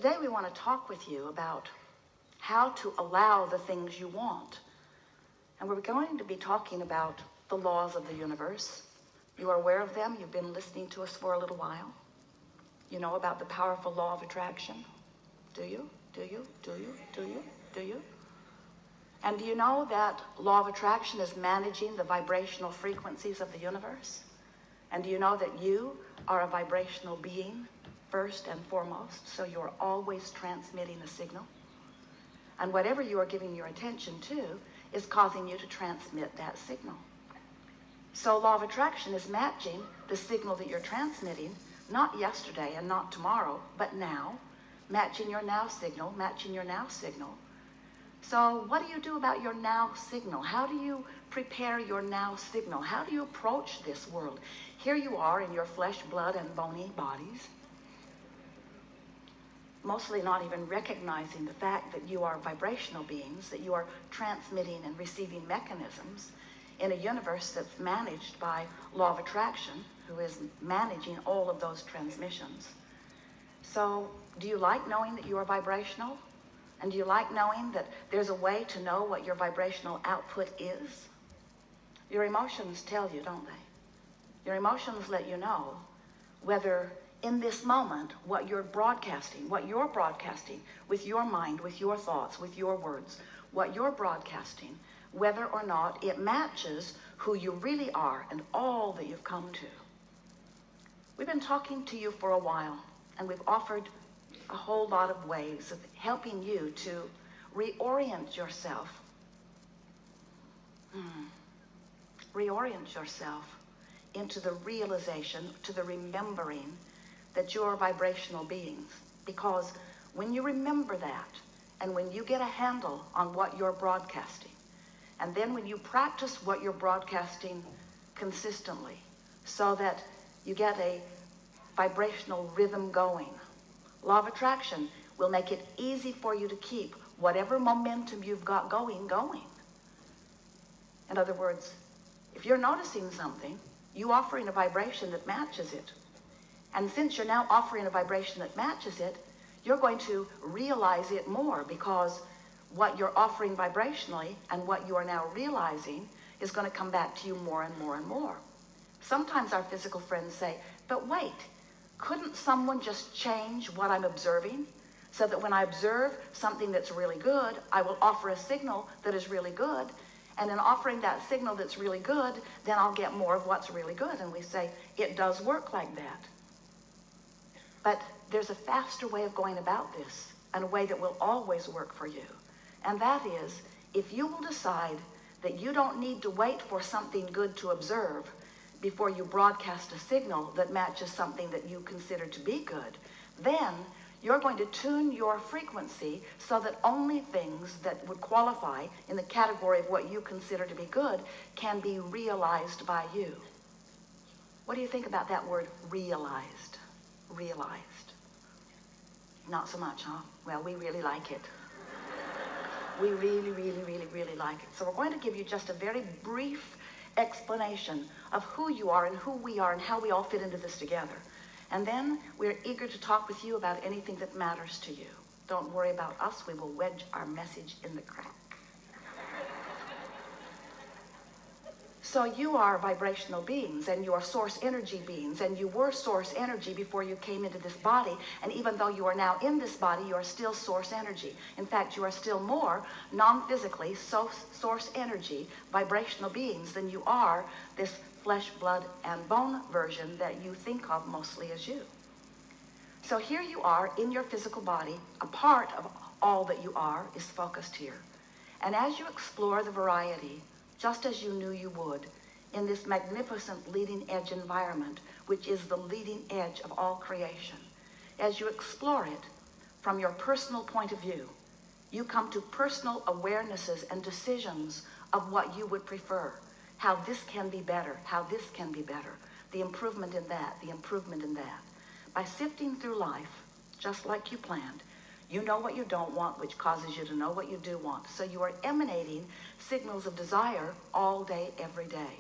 Today we want to talk with you about how to allow the things you want. And we're going to be talking about the laws of the universe. You are aware of them. You've been listening to us for a little while. You know about the powerful law of attraction. Do you? Do you? Do you? Do you? Do you? And do you know that law of attraction is managing the vibrational frequencies of the universe? And do you know that you are a vibrational being first and foremost, so you're always transmitting a signal? And whatever you are giving your attention to is causing you to transmit that signal. So law of attraction is matching the signal that you're transmitting, not yesterday and not tomorrow, but now, matching your now signal, matching your now signal. So what do you do about your now signal? How do you prepare your now signal? How do you approach this world? Here you are in your flesh, blood, and bony bodies, mostly not even recognizing the fact that you are vibrational beings, that you are transmitting and receiving mechanisms in a universe that's managed by law of attraction, who is managing all of those transmissions. So do you like knowing that you are vibrational? And do you like knowing that there's a way to know what your vibrational output is? Your emotions tell you, don't they? Your emotions let you know whether in this moment what you're broadcasting with your mind, with your thoughts, with your words, what you're broadcasting, whether or not it matches who you really are and all that you've come to. We've been talking to you for a while, and we've offered a whole lot of ways of helping you to reorient yourself. Reorient yourself into the realization, to the remembering that you're vibrational beings. Because when you remember that, and when you get a handle on what you're broadcasting, and then when you practice what you're broadcasting consistently, so that you get a vibrational rhythm going, law of attraction will make it easy for you to keep whatever momentum you've got going. In other words, if you're noticing something, you offering a vibration that matches it. And since you're now offering a vibration that matches it, you're going to realize it more, because what you're offering vibrationally and what you are now realizing is going to come back to you more and more and more. Sometimes our physical friends say, but wait, couldn't someone just change what I'm observing so that when I observe something that's really good, I will offer a signal that is really good, and in offering that signal that's really good, then I'll get more of what's really good. And we say, it does work like that. But there's a faster way of going about this, and a way that will always work for you. And that is, if you will decide that you don't need to wait for something good to observe before you broadcast a signal that matches something that you consider to be good, then you're going to tune your frequency so that only things that would qualify in the category of what you consider to be good can be realized by you. What do you think about that word, realized? Realized. Not so much, huh? Well, we really like it. We really, really, really, really like it. So we're going to give you just a very brief explanation of who you are and who we are and how we all fit into this together. And then we're eager to talk with you about anything that matters to you. Don't worry about us. We will wedge our message in the crack. So you are vibrational beings, and you are source energy beings, and you were source energy before you came into this body. And even though you are now in this body, you are still source energy. In fact, you are still more non-physically source energy, vibrational beings than you are this flesh, blood, and bone version that you think of mostly as you. So here you are in your physical body. A part of all that you are is focused here. And as you explore the variety, just as you knew you would, in this magnificent leading edge environment, which is the leading edge of all creation, as you explore it from your personal point of view, you come to personal awarenesses and decisions of what you would prefer, how this can be better, how this can be better, the improvement in that, the improvement in that. By sifting through life, just like you planned, you know what you don't want, which causes you to know what you do want. So you are emanating signals of desire all day, every day.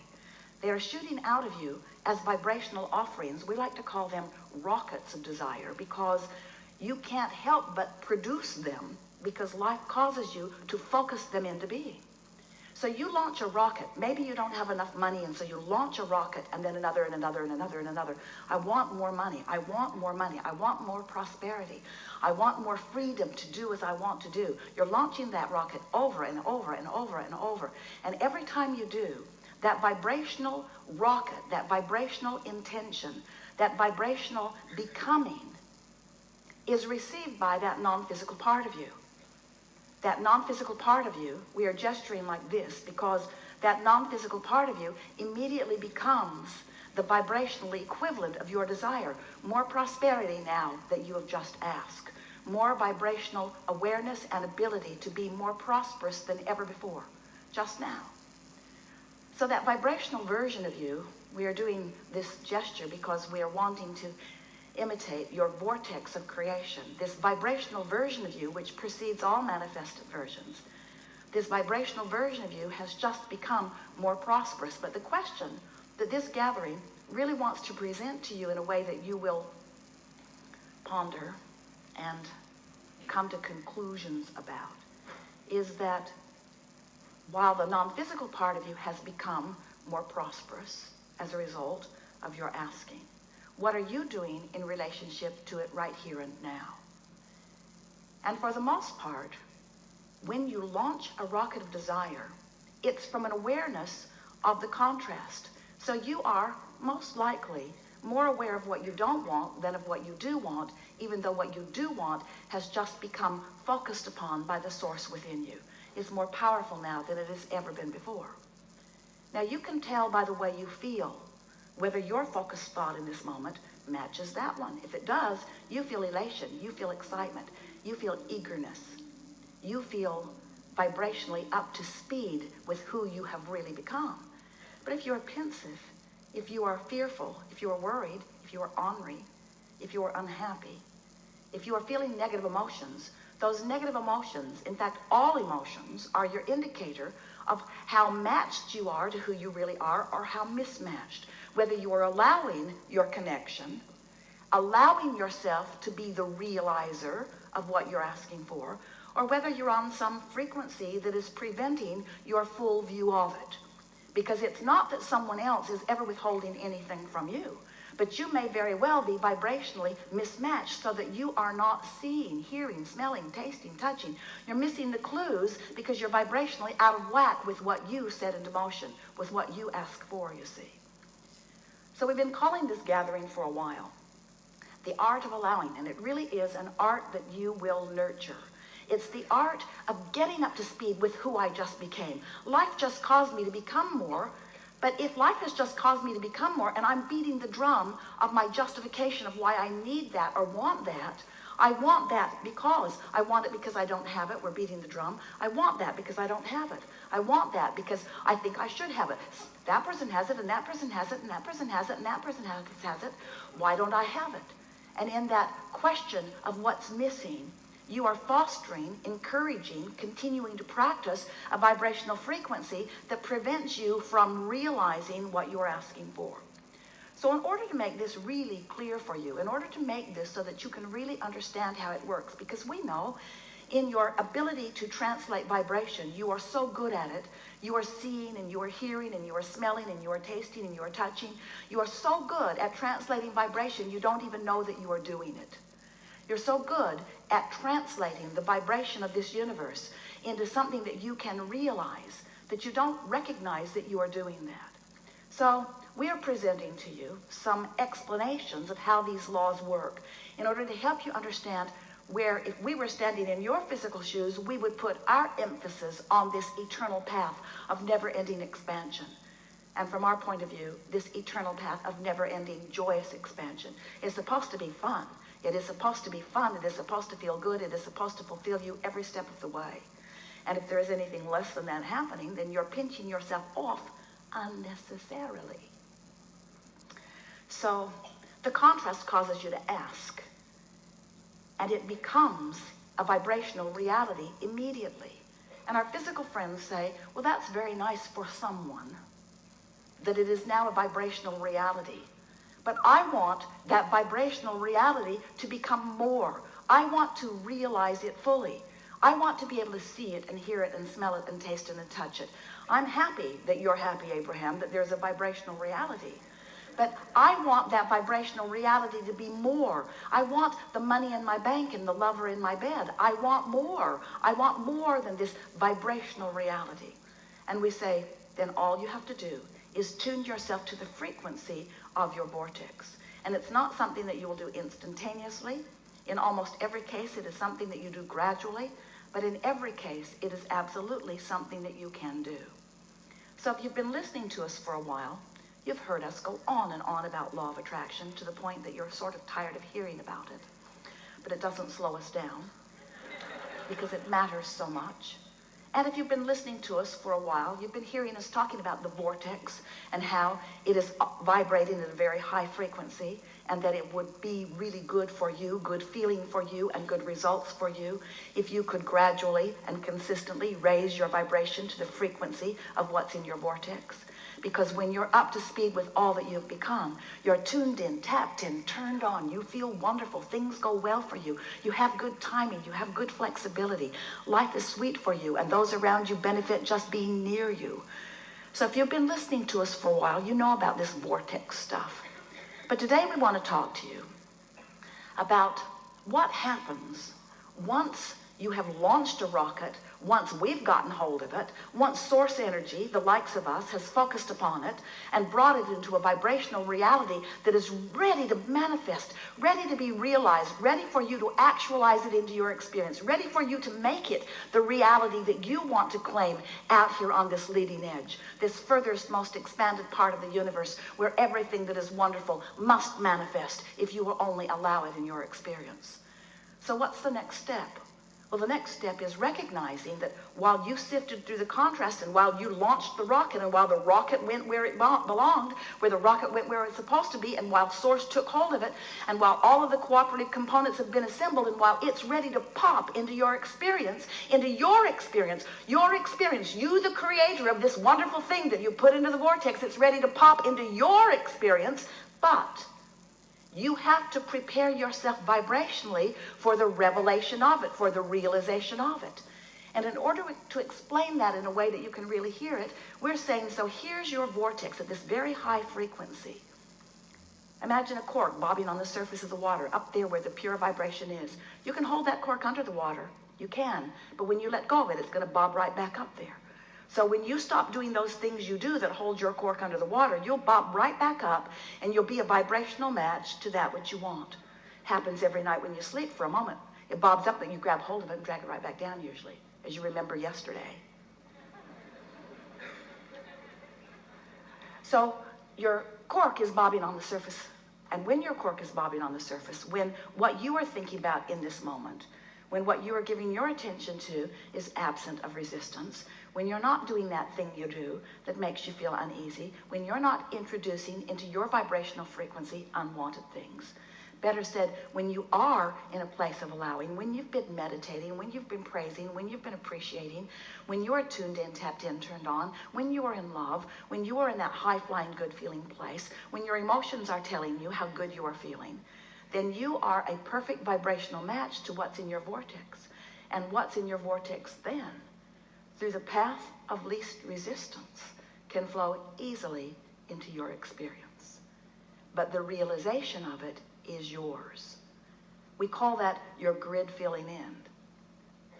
They are shooting out of you as vibrational offerings. We like to call them rockets of desire, because you can't help but produce them because life causes you to focus them into being. So you launch a rocket. Maybe you don't have enough money, and so you launch a rocket, and then another and another and another and another. I want more money. I want more money. I want more prosperity. I want more freedom to do as I want to do. You're launching that rocket over and over and over and over. And every time you do, that vibrational rocket, that vibrational intention, that vibrational becoming is received by that non-physical part of you. That non-physical part of you, we are gesturing like this because that non-physical part of you immediately becomes the vibrational equivalent of your desire. More prosperity now that you have just asked. More vibrational awareness and ability to be more prosperous than ever before, just now. So that vibrational version of you, we are doing this gesture because we are wanting to imitate your vortex of creation, this vibrational version of you which precedes all manifested versions. This vibrational version of you has just become more prosperous. But the question that this gathering really wants to present to you in a way that you will ponder and come to conclusions about is that while the non-physical part of you has become more prosperous as a result of your asking, what are you doing in relationship to it right here and now? And for the most part, when you launch a rocket of desire, it's from an awareness of the contrast. So you are most likely more aware of what you don't want than of what you do want, even though what you do want has just become focused upon by the source within you. It's more powerful now than it has ever been before. Now you can tell by the way you feel whether your focused thought in this moment matches that one. If it does, you feel elation, you feel excitement, you feel eagerness, you feel vibrationally up to speed with who you have really become. But if you're pensive, if you are fearful, if you are worried, if you are ornery, if you are unhappy, if you are feeling negative emotions, those negative emotions, in fact, all emotions, are your indicator of how matched you are to who you really are or how mismatched. Whether you are allowing your connection, allowing yourself to be the realizer of what you're asking for, or whether you're on some frequency that is preventing your full view of it. Because it's not that someone else is ever withholding anything from you, but you may very well be vibrationally mismatched so that you are not seeing, hearing, smelling, tasting, touching. You're missing the clues because you're vibrationally out of whack with what you set into motion, with what you ask for, you see. So we've been calling this gathering for a while the art of allowing, and it really is an art that you will nurture. It's the art of getting up to speed with who I just became. Life just caused me to become more, but if life has just caused me to become more and I'm beating the drum of my justification of why I need that or want that, I want that because I want it because I don't have it. We're beating the drum. I want that because I don't have it. I want that because I think I should have it. That person has it, and that person has it, and that person has it, and that person has it. Why don't I have it? And in that question of what's missing, you are fostering, encouraging, continuing to practice a vibrational frequency that prevents you from realizing what you're asking for. So in order to make this really clear for you, in order to make this so that you can really understand how it works, because we know in your ability to translate vibration, you are so good at it. You are seeing and you are hearing and you are smelling and you are tasting and you are touching. You are so good at translating vibration, you don't even know that you are doing it. You're so good at translating the vibration of this universe into something that you can realize that you don't recognize that you are doing that. So we are presenting to you some explanations of how these laws work in order to help you understand where if we were standing in your physical shoes, we would put our emphasis on this eternal path of never-ending expansion. And from our point of view, this eternal path of never-ending joyous expansion is supposed to be fun. It is supposed to be fun. It is supposed to feel good. It is supposed to fulfill you every step of the way. And if there is anything less than that happening, then you're pinching yourself off unnecessarily. So the contrast causes you to ask, and it becomes a vibrational reality immediately. And our physical friends say, well, that's very nice for someone, that it is now a vibrational reality. But I want that vibrational reality to become more. I want to realize it fully. I want to be able to see it and hear it and smell it and taste it and touch it. I'm happy that you're happy, Abraham, that there's a vibrational reality. But I want that vibrational reality to be more. I want the money in my bank and the lover in my bed. I want more. I want more than this vibrational reality. And we say, then all you have to do is tune yourself to the frequency of your vortex. And it's not something that you will do instantaneously. In almost every case, it is something that you do gradually. But in every case, it is absolutely something that you can do. So if you've been listening to us for a while, you've heard us go on and on about law of attraction to the point that you're sort of tired of hearing about it. But it doesn't slow us down because it matters so much. And if you've been listening to us for a while, you've been hearing us talking about the vortex and how it is vibrating at a very high frequency, and that it would be really good for you, good feeling for you, and good results for you if you could gradually and consistently raise your vibration to the frequency of what's in your vortex. Because when you're up to speed with all that you've become, you're tuned in, tapped in, turned on, you feel wonderful, things go well for you, you have good timing, you have good flexibility, life is sweet for you, and those around you benefit just being near you. So if you've been listening to us for a while, you know about this vortex stuff. But today we want to talk to you about what happens once you have launched a rocket, once we've gotten hold of it, once source energy, the likes of us, has focused upon it and brought it into a vibrational reality that is ready to manifest, ready to be realized, ready for you to actualize it into your experience, ready for you to make it the reality that you want to claim out here on this leading edge, this furthest, most expanded part of the universe where everything that is wonderful must manifest if you will only allow it in your experience. So what's the next step? Well, the next step is recognizing that while you sifted through the contrast, and while you launched the rocket, and while the rocket went where it belonged, where the rocket went where it's supposed to be, and while Source took hold of it, and while all of the cooperative components have been assembled, and while it's ready to pop into your experience, you, the creator of this wonderful thing that you put into the vortex, it's ready to pop into your experience, but you have to prepare yourself vibrationally for the revelation of it, for the realization of it. And in order to explain that in a way that you can really hear it, we're saying, so here's your vortex at this very high frequency. Imagine a cork bobbing on the surface of the water, up there where the pure vibration is. You can hold that cork under the water. You can. But when you let go of it, it's going to bob right back up there. So when you stop doing those things you do that hold your cork under the water, you'll bob right back up and you'll be a vibrational match to that which you want. Happens every night when you sleep for a moment. It bobs up and you grab hold of it and drag it right back down usually, as you remember yesterday. So your cork is bobbing on the surface. And when your cork is bobbing on the surface, when what you are thinking about in this moment, when what you are giving your attention to is absent of resistance, when you're not doing that thing you do that makes you feel uneasy, when you're not introducing into your vibrational frequency unwanted things. Better said, when you are in a place of allowing, when you've been meditating, when you've been praising, when you've been appreciating, when you are tuned in, tapped in, turned on, when you are in love, when you are in that high-flying, good-feeling place, when your emotions are telling you how good you are feeling, then you are a perfect vibrational match to what's in your vortex. And what's in your vortex then, through the path of least resistance, can flow easily into your experience. But the realization of it is yours. We call that your grid filling in.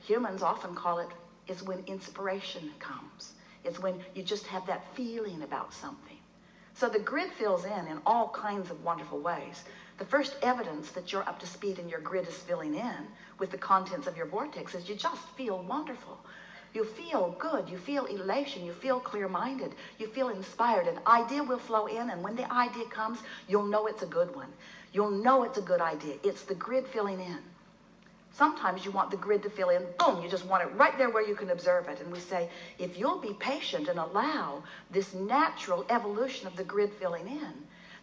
Humans often call it, is when inspiration comes. It's when you just have that feeling about something. So the grid fills in all kinds of wonderful ways. The first evidence that you're up to speed and your grid is filling in with the contents of your vortex is you just feel wonderful. You feel good, you feel elation, you feel clear-minded, you feel inspired. An idea will flow in, and when the idea comes, you'll know it's a good one. You'll know it's a good idea. It's the grid filling in. Sometimes you want the grid to fill in, boom, you just want it right there where you can observe it. And we say, if you'll be patient and allow this natural evolution of the grid filling in,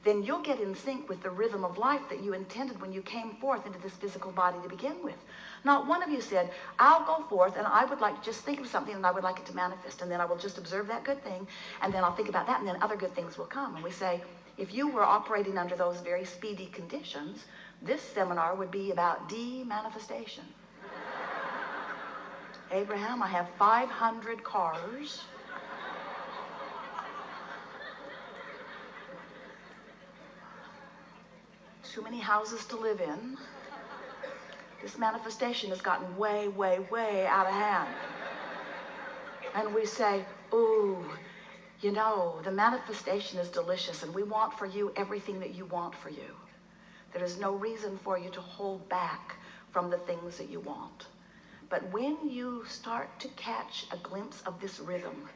then you'll get in sync with the rhythm of life that you intended when you came forth into this physical body to begin with. Not one of you said, I'll go forth and I would like to just think of something and I would like it to manifest, and then I will just observe that good thing, and then I'll think about that, and then other good things will come. And we say, if you were operating under those very speedy conditions, this seminar would be about de-manifestation. Abraham, I have 500 cars. Too many houses to live in. This manifestation has gotten way, way, way out of hand. And we say, ooh, you know, the manifestation is delicious and we want for you everything that you want for you. There is no reason for you to hold back from the things that you want. But when you start to catch a glimpse of this rhythm,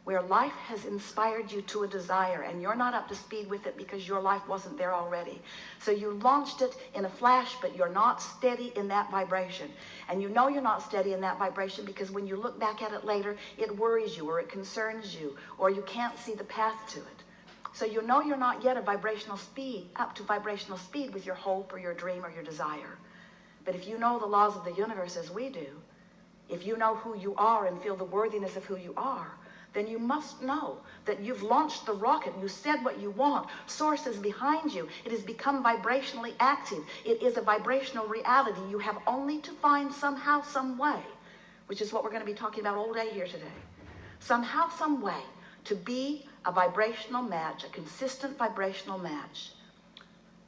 where life has inspired you to a desire and you're not up to speed with it because your life wasn't there already. So you launched it in a flash, but you're not steady in that vibration. And you know you're not steady in that vibration because when you look back at it later, it worries you or it concerns you or you can't see the path to it. So you know you're not yet up to vibrational speed with your hope or your dream or your desire. But if you know the laws of the universe as we do, if you know who you are and feel the worthiness of who you are, then you must know that you've launched the rocket. You said what you want. Source is behind you. It has become vibrationally active. It is a vibrational reality. You have only to find somehow, some way, which is what we're going to be talking about all day here today. Somehow, some way to be a vibrational match, a consistent vibrational match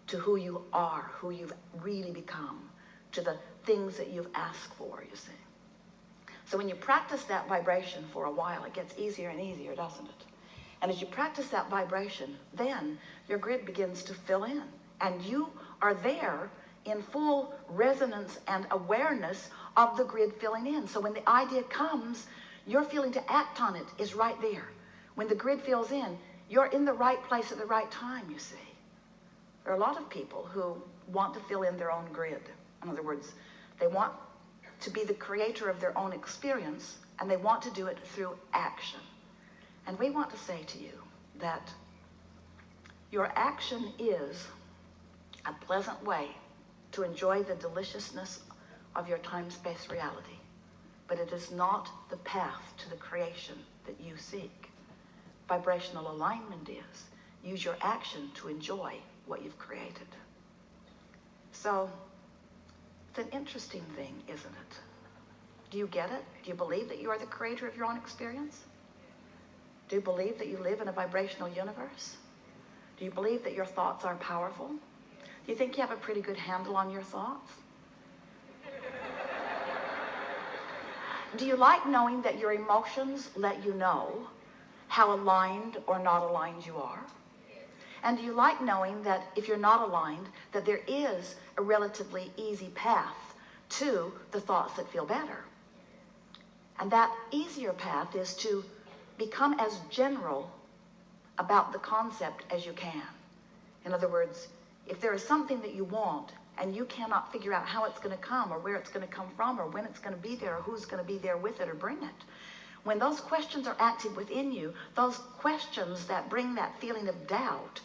to who you are, who you've really become, to the things that you've asked for, you see. So when you practice that vibration for a while, it gets easier and easier, doesn't it? And as you practice that vibration, then your grid begins to fill in. And you are there in full resonance and awareness of the grid filling in. So when the idea comes, your feeling to act on it is right there. When the grid fills in, you're in the right place at the right time, you see. There are a lot of people who want to fill in their own grid. In other words, they want to be the creator of their own experience, and they want to do it through action. And we want to say to you that your action is a pleasant way to enjoy the deliciousness of your time-space reality, but it is not the path to the creation that you seek. Vibrational alignment is use your action to enjoy what you've created. So it's an interesting thing, isn't it? Do you get it? Do you believe that you are the creator of your own experience? Do you believe that you live in a vibrational universe? Do you believe that your thoughts are powerful? Do you think you have a pretty good handle on your thoughts? Do you like knowing that your emotions let you know how aligned or not aligned you are? And do you like knowing that if you're not aligned, that there is a relatively easy path to the thoughts that feel better? And that easier path is to become as general about the concept as you can. In other words, if there is something that you want and you cannot figure out how it's going to come or where it's going to come from or when it's going to be there or who's going to be there with it or bring it, when those questions are active within you, those questions that bring that feeling of doubt,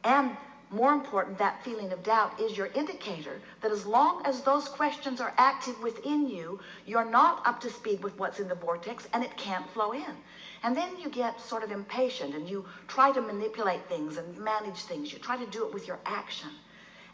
and more important, that feeling of doubt is your indicator that as long as those questions are active within you, you're not up to speed with what's in the vortex and it can't flow in. And then you get sort of impatient and you try to manipulate things and manage things. You try to do it with your action.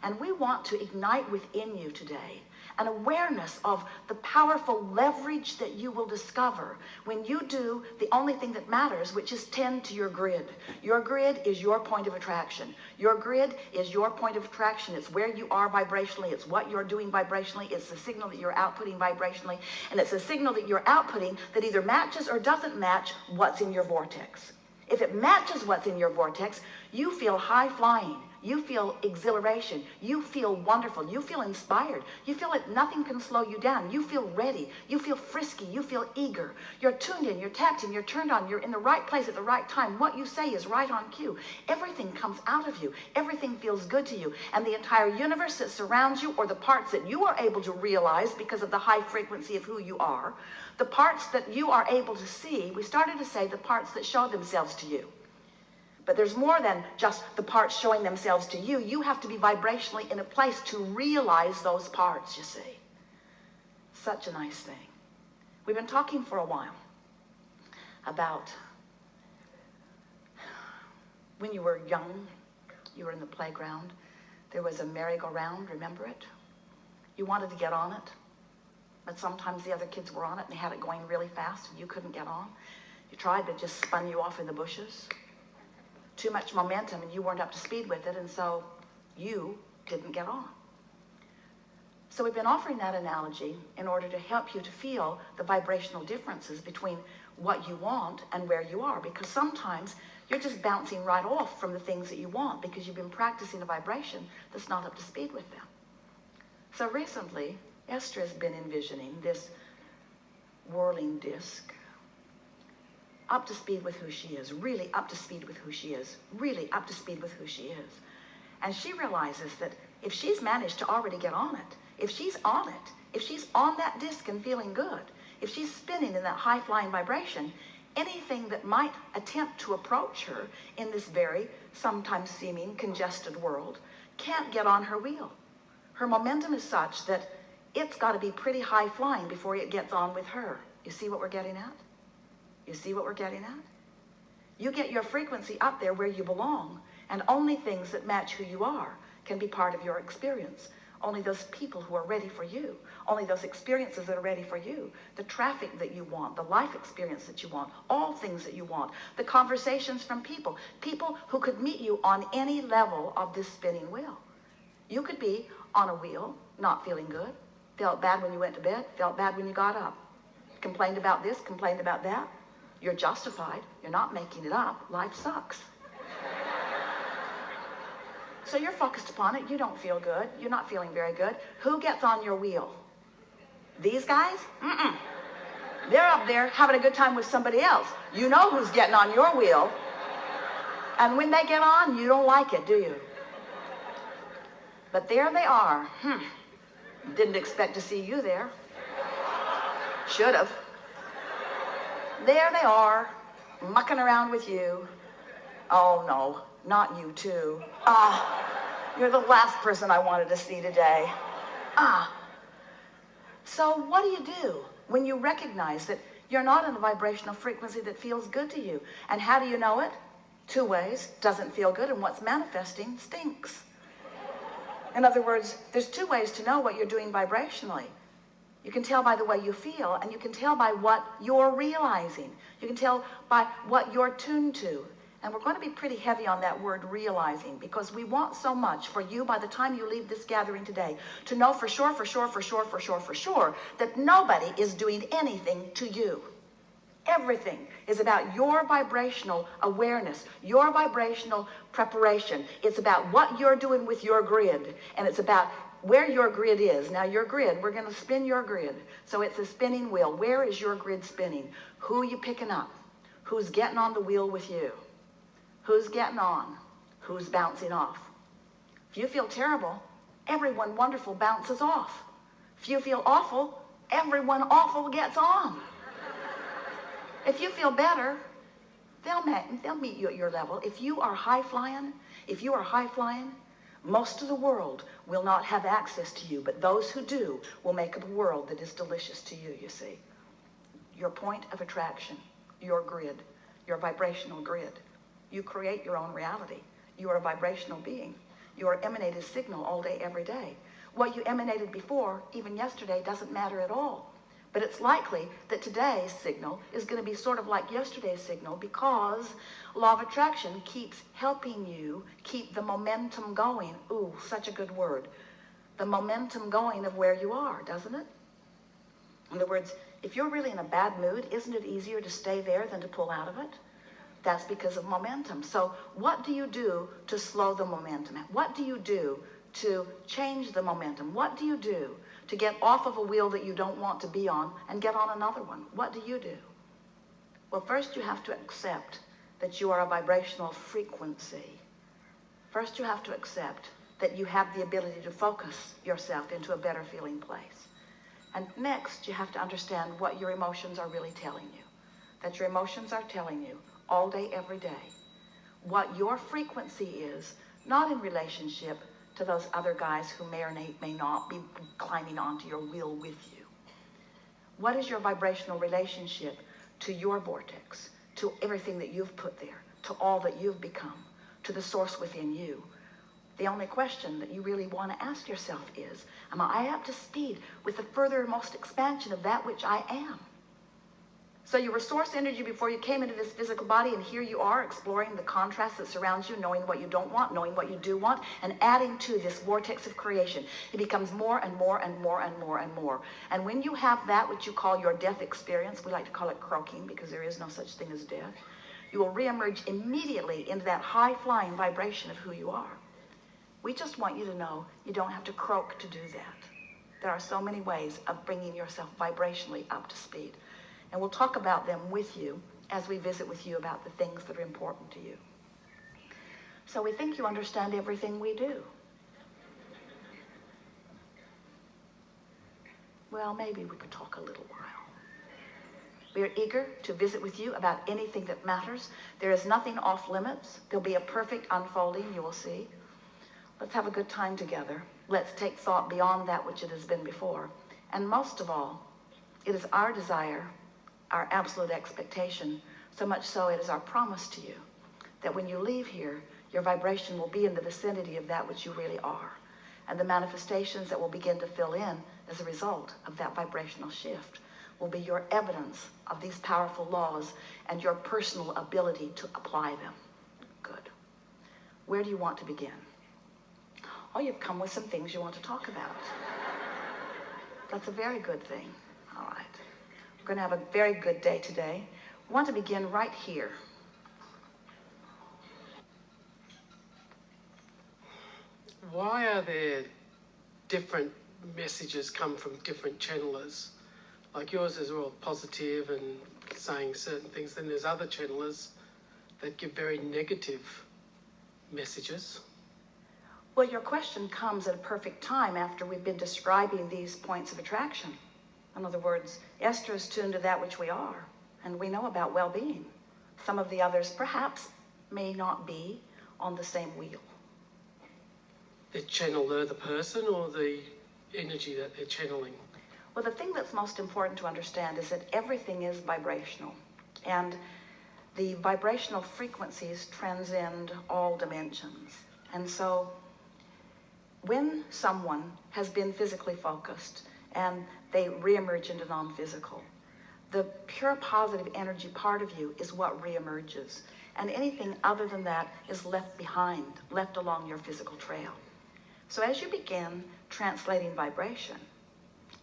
And we want to ignite within you today an awareness of the powerful leverage that you will discover when you do the only thing that matters, which is tend to your grid. Your grid is your point of attraction. Your grid is your point of attraction. It's where you are vibrationally. It's what you're doing vibrationally. It's the signal that you're outputting vibrationally. And it's a signal that you're outputting that either matches or doesn't match what's in your vortex. If it matches what's in your vortex, you feel high flying. You feel exhilaration. You feel wonderful. You feel inspired. You feel like nothing can slow you down. You feel ready. You feel frisky. You feel eager. You're tuned in. You're tapped in. You're turned on. You're in the right place at the right time. What you say is right on cue. Everything comes out of you. Everything feels good to you. And the entire universe that surrounds you, or the parts that you are able to realize because of the high frequency of who you are, the parts that you are able to see, we started to say the parts that show themselves to you. But there's more than just the parts showing themselves to you. You have to be vibrationally in a place to realize those parts, you see. Such a nice thing. We've been talking for a while about when you were young, you were in the playground, There was a merry-go-round, remember it? You wanted to get on it, but sometimes the other kids were on it and they had it going really fast and you couldn't get on. You tried, but it just spun you off in the bushes. Too much momentum and you weren't up to speed with it, and so you didn't get on. So we've been offering that analogy in order to help you to feel the vibrational differences between what you want and where you are, because sometimes you're just bouncing right off from the things that you want because you've been practicing a vibration that's not up to speed with them. So recently, Esther has been envisioning this whirling disc, up to speed with who she is, really up to speed with who she is, really up to speed with who she is. And she realizes that if she's managed to already get on it, if she's on it, if she's on that disc and feeling good, if she's spinning in that high-flying vibration, anything that might attempt to approach her in this very, sometimes seeming, congested world can't get on her wheel. Her momentum is such that it's got to be pretty high-flying before it gets on with her. You see what we're getting at? You see what we're getting at? You get your frequency up there where you belong, and only things that match who you are can be part of your experience. Only those people who are ready for you, only those experiences that are ready for you, the traffic that you want, the life experience that you want, all things that you want, the conversations from people who could meet you on any level of this spinning wheel. You could be on a wheel, not feeling good, felt bad when you went to bed, felt bad when you got up, complained about this, complained about that. You're justified. You're not making it up. Life sucks. So you're focused upon it. You don't feel good. You're not feeling very good. Who gets on your wheel? These guys? Mm-mm. They're up there having a good time with somebody else. You know who's getting on your wheel. And when they get on, you don't like it, do you? But there they are. Didn't expect to see you there. Should have. There they are, mucking around with you. Oh no, not you too. You're the last person I wanted to see today. So what do you do when you recognize that you're not in a vibrational frequency that feels good to you? And how do you know it? Two ways: doesn't feel good, and what's manifesting stinks. In other words, there's two ways to know what you're doing vibrationally. You can tell by the way you feel, and you can tell by what you're realizing. You can tell by what you're tuned to. And we're going to be pretty heavy on that word realizing, because we want so much for you by the time you leave this gathering today to know for sure that nobody is doing anything to you. Everything is about your vibrational awareness, your vibrational preparation. It's about what you're doing with your grid, and it's about where your grid is. Now your grid, we're going to spin your grid. So it's a spinning wheel. Where is your grid spinning? Who are you picking up? Who's getting on the wheel with you? Who's getting on? Who's bouncing off? If you feel terrible, everyone wonderful bounces off. If you feel awful, everyone awful gets on. If you feel better, they'll meet you at your level. If you are high-flying, most of the world will not have access to you, but those who do will make up a world that is delicious to you, you see. Your point of attraction, your grid, your vibrational grid. You create your own reality. You are a vibrational being. You are emanated signal all day, every day. What you emanated before, even yesterday, doesn't matter at all. But it's likely that today's signal is going to be sort of like yesterday's signal, because law of attraction keeps helping you keep the momentum going. Ooh, such a good word. The momentum going of where you are, doesn't it? In other words, if you're really in a bad mood, isn't it easier to stay there than to pull out of it? That's because of momentum. So what do you do to slow the momentum? What do you do to change the momentum? What do you do to get off of a wheel that you don't want to be on and get on another one? What do you do? Well, first you have to accept that you are a vibrational frequency. First you have to accept that you have the ability to focus yourself into a better feeling place. And next you have to understand what your emotions are really telling you. That your emotions are telling you all day, every day, what your frequency is, not in relationship to those other guys who may or may not be climbing onto your wheel with you. What is your vibrational relationship to your vortex, to everything that you've put there, to all that you've become, to the source within you? The only question that you really want to ask yourself is, am I up to speed with the furthermost expansion of that which I am? So you were source energy before you came into this physical body, and here you are exploring the contrast that surrounds you, knowing what you don't want, knowing what you do want, and adding to this vortex of creation. It becomes more and more and more and more and more. And when you have that which you call your death experience, we like to call it croaking because there is no such thing as death, you will reemerge immediately into that high-flying vibration of who you are. We just want you to know you don't have to croak to do that. There are so many ways of bringing yourself vibrationally up to speed. And we'll talk about them with you as we visit with you about the things that are important to you. So we think you understand everything we do. Well, maybe we could talk a little while. We are eager to visit with you about anything that matters. There is nothing off limits. There'll be a perfect unfolding, you will see. Let's have a good time together. Let's take thought beyond that which it has been before. And most of all, it is our desire, our absolute expectation, so much so it is our promise to you, that when you leave here, your vibration will be in the vicinity of that which you really are. And the manifestations that will begin to fill in as a result of that vibrational shift will be your evidence of these powerful laws and your personal ability to apply them. Good. Where do you want to begin? Oh, you've come with some things you want to talk about. That's a very good thing. All right. We're going to have a very good day today. I want to begin right here. Why are there different messages come from different channelers? Like yours is all positive and saying certain things. Then there's other channelers that give very negative messages. Well, your question comes at a perfect time after we've been describing these points of attraction. In other words, Esther is tuned to that which we are, and we know about well-being. Some of the others perhaps may not be on the same wheel. They channel the person or the energy that they're channeling? Well, the thing that's most important to understand is that everything is vibrational, and the vibrational frequencies transcend all dimensions. And so when someone has been physically focused and they reemerge into non-physical, the pure positive energy part of you is what reemerges. And anything other than that is left behind, left along your physical trail. So as you begin translating vibration,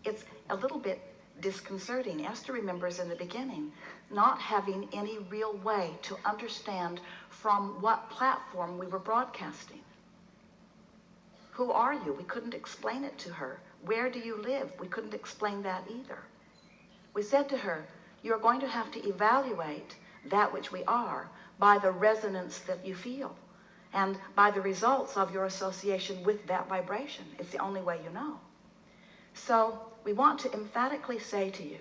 it's a little bit disconcerting. Esther remembers in the beginning not having any real way to understand from what platform we were broadcasting. Who are you? We couldn't explain it to her. Where do you live? We couldn't explain that either. We said to her, you're going to have to evaluate that which we are by the resonance that you feel and by the results of your association with that vibration. It's the only way you know. So we want to emphatically say to you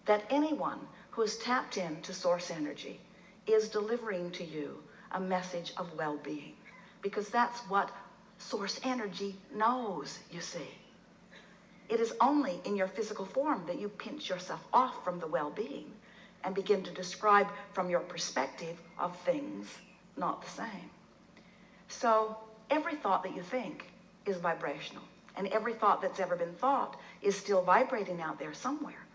that anyone who is tapped into source energy is delivering to you a message of well-being, because that's what source energy knows, you see. It is only in your physical form that you pinch yourself off from the well-being and begin to describe from your perspective of things not the same. So every thought that you think is vibrational, and every thought that's ever been thought is still vibrating out there somewhere.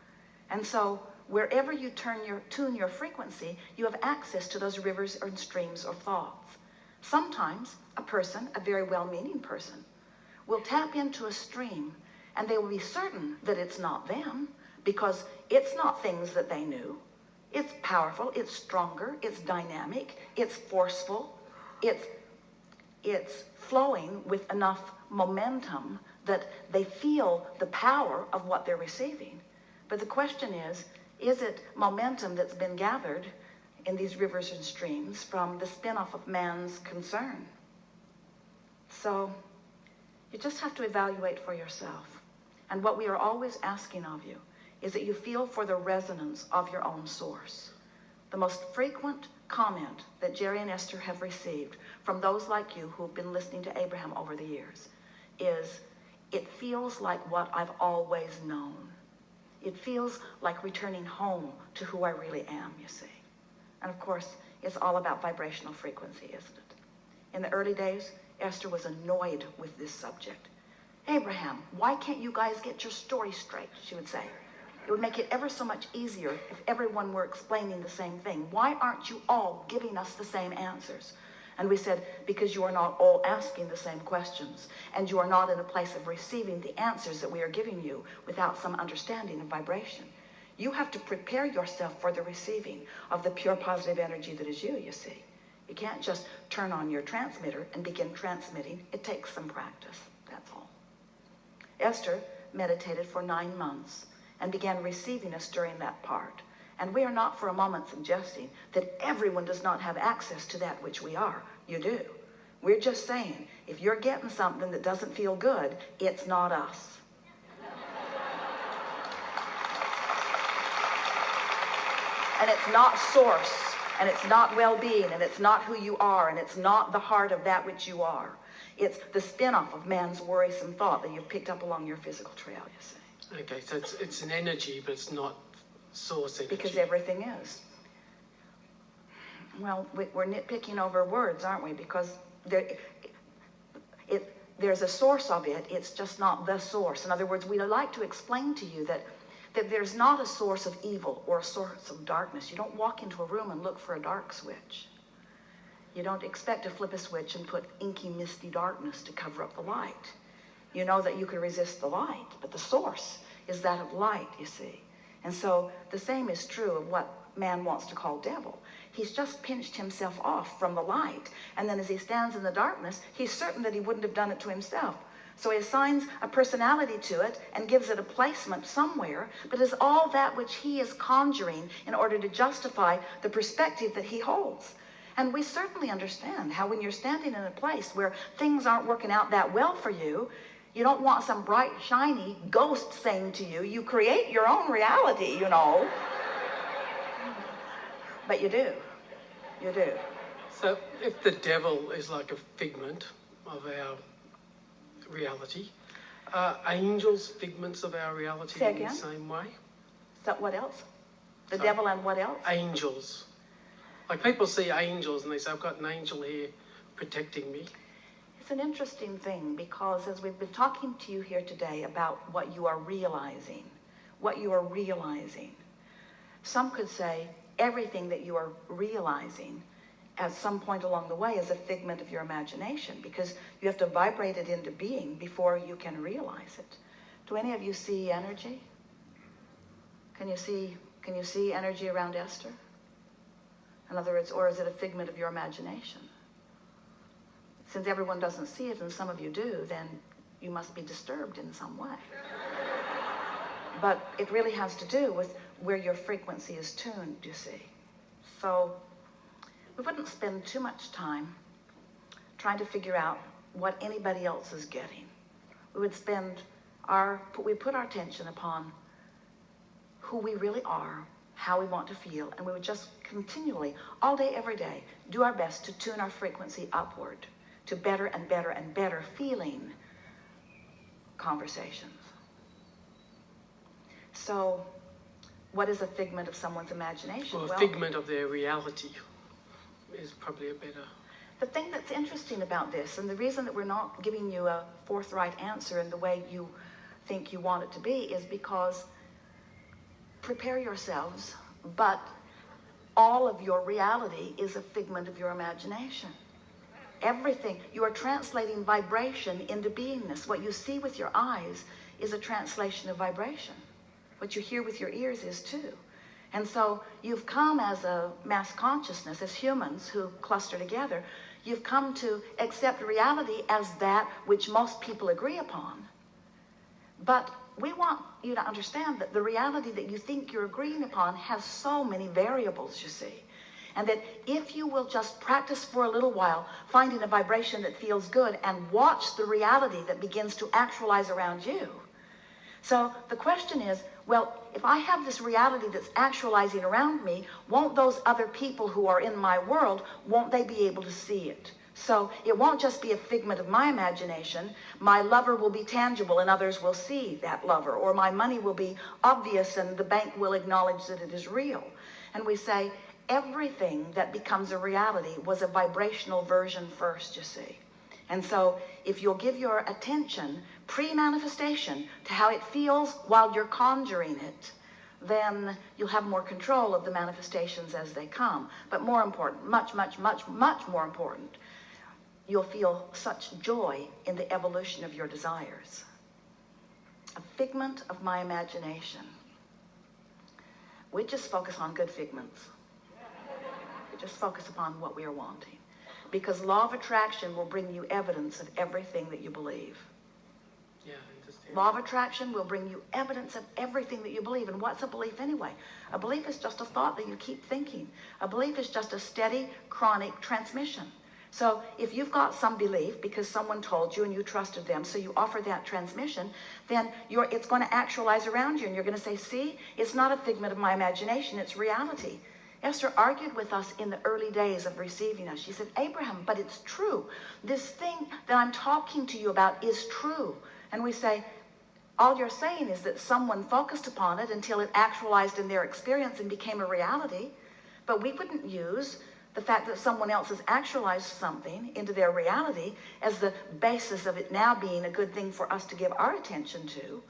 And so wherever you tune your frequency, you have access to those rivers and streams of thoughts. Sometimes a person, a very well-meaning person, will tap into a stream and they will be certain that it's not them, because it's not things that they knew. It's powerful, it's stronger, it's dynamic, it's forceful, it's flowing with enough momentum that they feel the power of what they're receiving. But the question is it momentum that's been gathered in these rivers and streams from the spin-off of man's concern? So you just have to evaluate for yourself. And what we are always asking of you is that you feel for the resonance of your own source. The most frequent comment that Jerry and Esther have received from those like you who have been listening to Abraham over the years is, it feels like what I've always known. It feels like returning home to who I really am, you see. And of course, it's all about vibrational frequency, isn't it? In the early days, Esther was annoyed with this subject. Abraham, why can't you guys get your story straight, she would say. It would make it ever so much easier if everyone were explaining the same thing. Why aren't you all giving us the same answers? And we said, because you are not all asking the same questions, and you are not in a place of receiving the answers that we are giving you without some understanding of vibration. You have to prepare yourself for the receiving of the pure positive energy that is you see. You can't just turn on your transmitter and begin transmitting. It takes some practice, that's all. Esther meditated for 9 months and began receiving us during that part. And we are not for a moment suggesting that everyone does not have access to that which we are. You do. We're just saying, if you're getting something that doesn't feel good, it's not us. And it's not source, and it's not well-being, and it's not who you are, and it's not the heart of that which you are. It's the spin-off of man's worrisome thought that you've picked up along your physical trail, you see. Okay, so it's an energy, but it's not source energy. Because everything is. Well, we're nitpicking over words, aren't we? Because there's a source of it, it's just not the source. In other words, we'd like to explain to you that there's not a source of evil or a source of darkness. You don't walk into a room and look for a dark switch. You don't expect to flip a switch and put inky, misty darkness to cover up the light. You know that you can resist the light, but the source is that of light, you see. And so the same is true of what man wants to call devil. He's just pinched himself off from the light, and then as he stands in the darkness, he's certain that he wouldn't have done it to himself. So he assigns a personality to it and gives it a placement somewhere, but it's all that which he is conjuring in order to justify the perspective that he holds. And we certainly understand how when you're standing in a place where things aren't working out that well for you, you don't want some bright, shiny ghost saying to you, you create your own reality, you know. But you do. You do. So if the devil is like a figment of our reality, are angels figments of our reality Say in again? the same way? So what else? The devil and what else? Angels. Like people see angels and they say, I've got an angel here protecting me. It's an interesting thing because as we've been talking to you here today about what you are realizing, some could say everything that you are realizing at some point along the way is a figment of your imagination because you have to vibrate it into being before you can realize it. Do any of you see energy? Can you see energy around Esther? In other words, or is it a figment of your imagination? Since everyone doesn't see it and some of you do, then you must be disturbed in some way. But it really has to do with where your frequency is tuned, you see. So we wouldn't spend too much time trying to figure out what anybody else is getting. We would put our attention upon who we really are, how we want to feel, and we would just continually, all day, every day, do our best to tune our frequency upward to better and better and better feeling conversations. So, what is a figment of someone's imagination? Well, a figment of their reality is probably a better... The thing that's interesting about this, and the reason that we're not giving you a forthright answer in the way you think you want it to be, is because prepare yourselves, but all of your reality is a figment of your imagination. Everything, you are translating vibration into beingness. What you see with your eyes is a translation of vibration. What you hear with your ears is too. And so you've come as a mass consciousness, as humans who cluster together, you've come to accept reality as that which most people agree upon. But we want you to understand that the reality that you think you're agreeing upon has so many variables, you see. And that if you will just practice for a little while, finding a vibration that feels good and watch the reality that begins to actualize around you. So the question is, well, if I have this reality that's actualizing around me, won't those other people who are in my world, won't they be able to see it? So it won't just be a figment of my imagination. My lover will be tangible and others will see that lover. Or my money will be obvious and the bank will acknowledge that it is real. And we say, everything that becomes a reality was a vibrational version first, you see. And so if you'll give your attention pre-manifestation to how it feels while you're conjuring it, then you'll have more control of the manifestations as they come. But more important, much, much, much, much more important, you'll feel such joy in the evolution of your desires. A figment of my imagination. We just focus on good figments. We just focus upon what we are wanting. Because law of attraction will bring you evidence of everything that you believe. Yeah, I understand. Law of attraction will bring you evidence of everything that you believe. And what's a belief anyway? A belief is just a thought that you keep thinking. A belief is just a steady, chronic transmission. So if you've got some belief because someone told you and you trusted them, so you offer that transmission, then it's going to actualize around you. And you're going to say, see, it's not a figment of my imagination, it's reality. Esther argued with us in the early days of receiving us. She said, Abraham, but it's true. This thing that I'm talking to you about is true. And we say, all you're saying is that someone focused upon it until it actualized in their experience and became a reality. But we wouldn't use the fact that someone else has actualized something into their reality as the basis of it now being a good thing for us to give our attention to.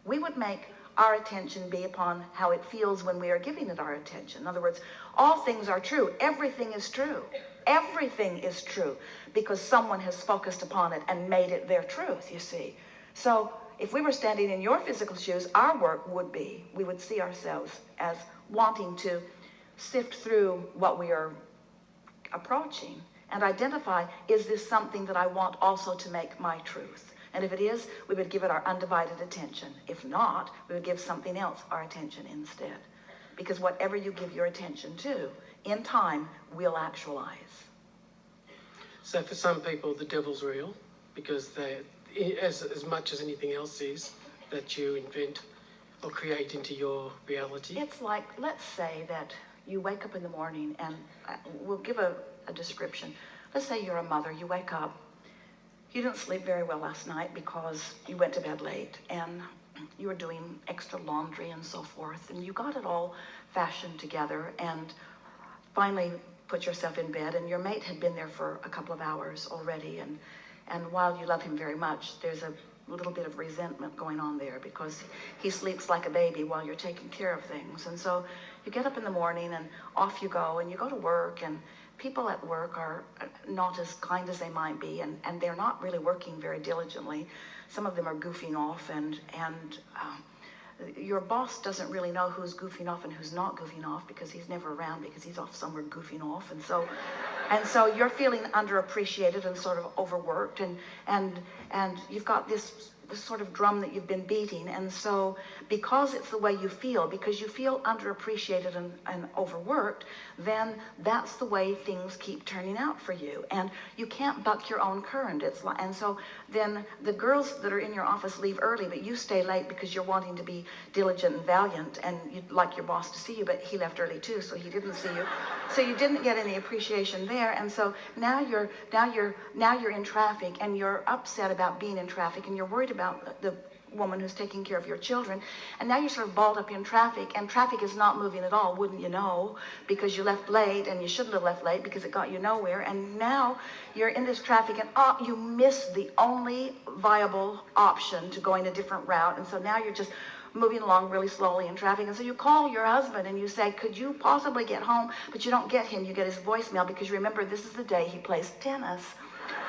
We would make our attention be upon how it feels when we are giving it our attention. In other words, all things are true. Everything is true. Everything is true because someone has focused upon it and made it their truth, you see. So if we were standing in your physical shoes, our work would be, we would see ourselves as wanting to sift through what we are approaching and identify, is this something that I want also to make my truth? And if it is, we would give it our undivided attention. If not, we would give something else our attention instead. Because whatever you give your attention to, in time, will actualize. So for some people, the devil's real because they, as much as anything else is that you invent or create into your reality. It's like, let's say that you wake up in the morning, and we'll give a description. Let's say you're a mother. You wake up. You didn't sleep very well last night because you went to bed late and you were doing extra laundry and so forth, and you got it all fashioned together and finally put yourself in bed, and your mate had been there for a couple of hours already, and while you love him very much, there's a little bit of resentment going on there because he sleeps like a baby while you're taking care of things. And so you get up in the morning and off you go, and you go to work, and people at work are not as kind as they might be, and they're not really working very diligently. Some of them are goofing off, and your boss doesn't really know who's goofing off and who's not goofing off because he's never around, because he's off somewhere goofing off. And so you're feeling underappreciated and sort of overworked, and you've got this sort of drum that you've been beating. And so because it's the way you feel, because you feel underappreciated and overworked, then that's the way things keep turning out for you, and you can't buck your own current. And so then the girls that are in your office leave early, but you stay late because you're wanting to be diligent and valiant, and you'd like your boss to see you, but he left early too, so he didn't see you. So you didn't get any appreciation there. And so now you're in traffic, and you're upset about being in traffic, and you're worried about the woman who's taking care of your children, and now you're sort of balled up in traffic, and traffic is not moving at all, wouldn't you know, because you left late, and you shouldn't have left late because it got you nowhere. And now you're in this traffic, and you missed the only viable option to going a different route. And so now you're just moving along really slowly in traffic. And so you call your husband and you say, could you possibly get home? But you don't get him. You get his voicemail, because you remember this is the day he plays tennis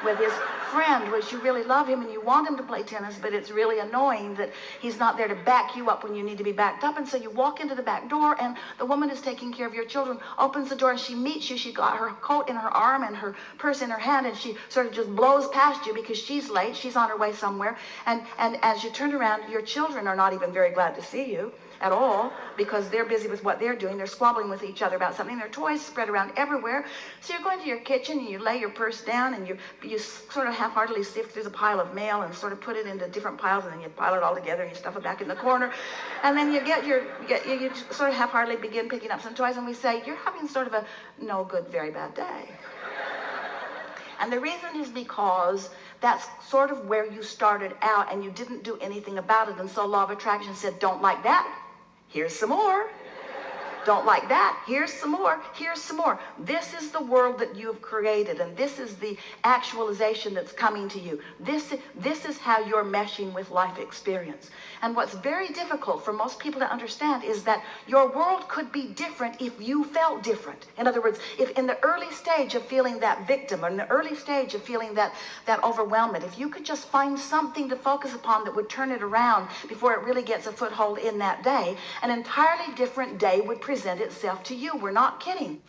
with his friend, which you really love him and you want him to play tennis, but it's really annoying that he's not there to back you up when you need to be backed up. And so you walk into the back door, and the woman who's taking care of your children opens the door, and she meets you. She's got her coat in her arm and her purse in her hand, and she sort of just blows past you because she's late. She's on her way somewhere. And as you turn around, your children are not even very glad to see you at all, because they're busy with what they're doing. They're squabbling with each other about something. Their toys spread around everywhere. So you're going to your kitchen, and you lay your purse down, and you sort of half-heartedly sift through the pile of mail and sort of put it into different piles, and then you pile it all together and you stuff it back in the corner. And then you sort of half-heartedly begin picking up some toys, and we say, you're having sort of a no good, very bad day. And the reason is because that's sort of where you started out, and you didn't do anything about it. And so law of attraction said, don't like that. Here's some more. Don't like that. Here's some more. Here's some more. This is the world that you've created, and this is the actualization that's coming to you. This is how you're meshing with life experience. And what's very difficult for most people to understand is that your world could be different if you felt different. In other words, if in the early stage of feeling that victim, or in the early stage of feeling that overwhelmment, if you could just find something to focus upon that would turn it around before it really gets a foothold in that day, an entirely different day would present itself to you. We're not kidding.